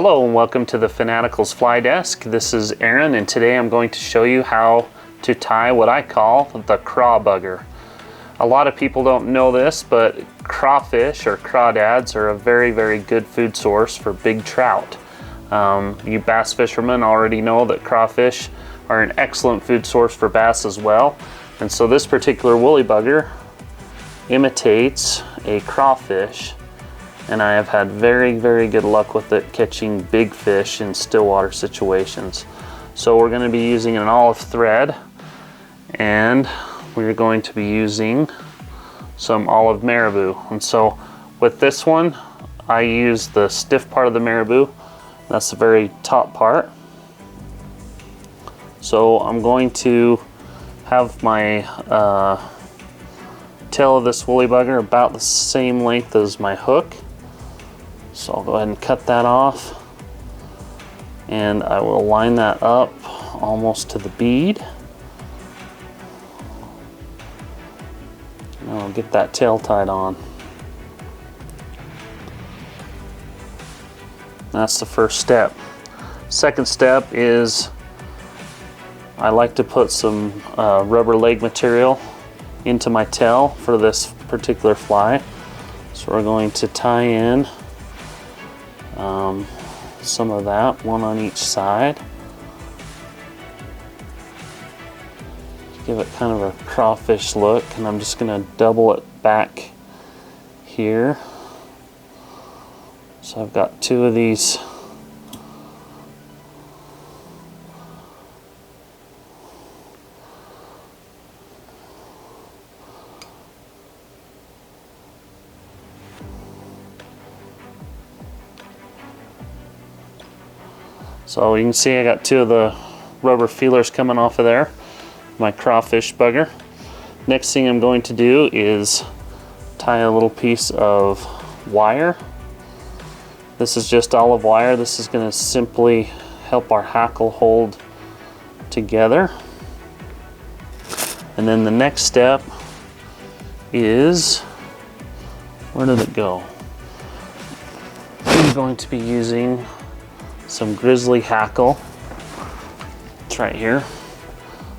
Hello and welcome to the Fanaticals Fly Desk. This is Aaron and today I'm going to show you how to tie what I call the CRAW bugger. A lot of people don't know this, but crawfish or crawdads are a very good food source for big trout. You bass fishermen already know that crawfish are an excellent food source for bass as well. And so this particular woolly bugger imitates a crawfish, and I have had very good luck with it catching big fish in stillwater situations. So we're going to be using an olive thread, and we're going to be using some olive marabou. And so with this one, I use the stiff part of the marabou. That's the very top part. So I'm going to have my tail of this woolly bugger about the same length as my hook. So I'll go ahead and cut that off, and I will line that up almost to the bead. And I'll get that tail tied on. That's the first step. Second step is I like to put some rubber leg material into my tail for this particular fly. So we're going to tie in some of that, one on each side. Give it kind of a crawfish look, and I'm just going to double it back here. So I've got two of these So you can see I got two of the rubber feelers coming off of there, my crawfish bugger. Next thing I'm going to do is tie a little piece of wire. This is just olive wire. This is going to simply help our hackle hold together. And then the next step is, where did it go? I'm going to be using some grizzly hackle. It's right here.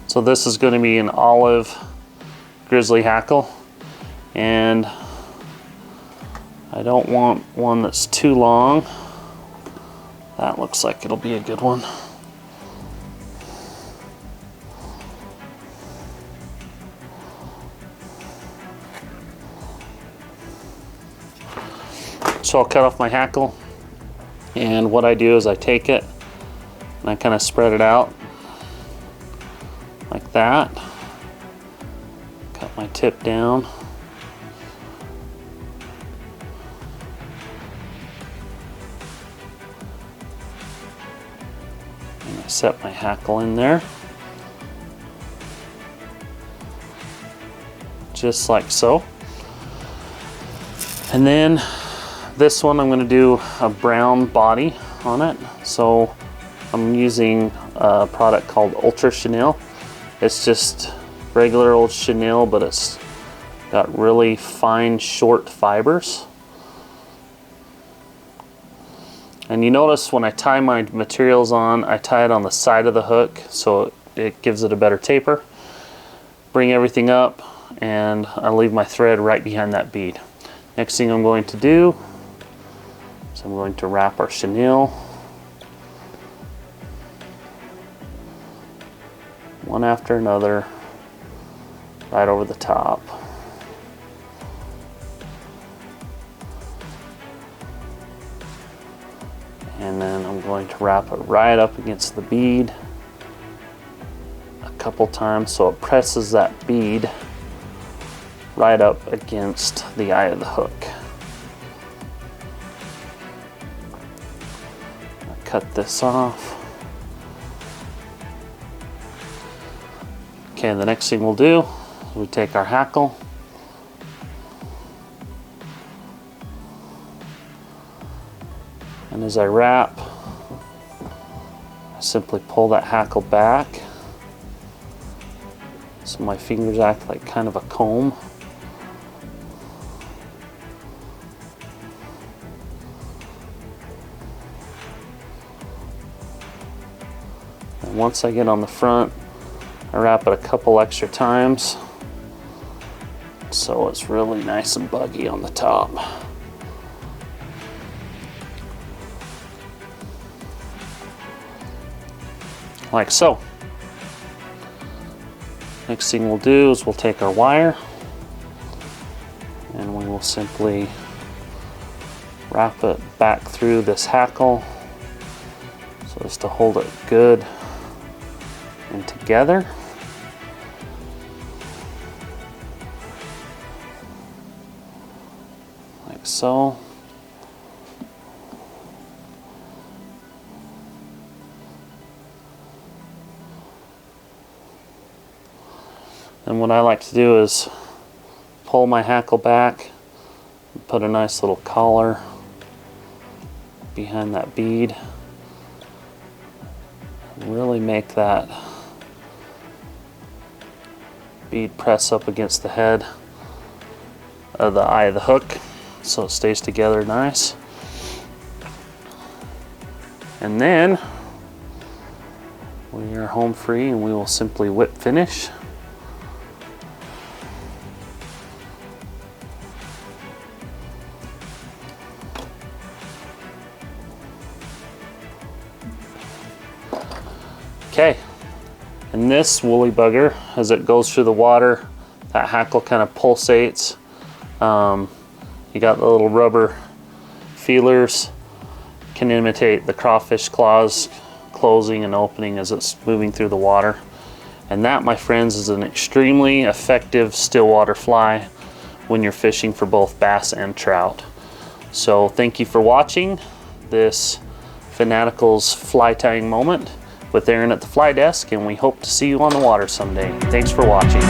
So this is going to be an olive grizzly hackle, and I don't want one that's too long. That looks like it'll be a good one. So I'll cut off my hackle. And what I do is I take it and I kind of spread it out like that. Cut my tip down. And I set my hackle in there. Just like so. And then this one I'm going to do a brown body on it. So I'm using a product called Ultra Chenille. It's just regular old chenille, but it's got really fine short fibers. And you notice when I tie my materials on, I tie it on the side of the hook so it gives it a better taper. Bring everything up, and I leave my thread right behind that bead. Next thing I'm going to do, so I'm going to wrap our chenille one after another right over the top. And then I'm going to wrap it right up against the bead a couple times so it presses that bead right up against the eye of the hook. Cut this off. Okay, the next thing we'll do is we take our hackle, and as I wrap, I simply pull that hackle back so my fingers act like kind of a comb. And once I get on the front, I wrap it a couple extra times so it's really nice and buggy on the top. Like so. Next thing we'll do is we'll take our wire and we will simply wrap it back through this hackle so as to hold it good and together. Like so. And what I like to do is pull my hackle back and put a nice little collar behind that bead. Really make that bead press up against the head of the eye of the hook so it stays together nice. And then we are home free and we will simply whip finish. Okay, and this woolly bugger, as it goes through the water, that hackle kind of pulsates. You got the little rubber feelers, can imitate the crawfish claws closing and opening as it's moving through the water. And that, my friends, is an extremely effective stillwater fly when you're fishing for both bass and trout. So thank you for watching this Fanaticals fly tying moment with Aaron at the fly desk, and we hope to see you on the water someday. Thanks for watching.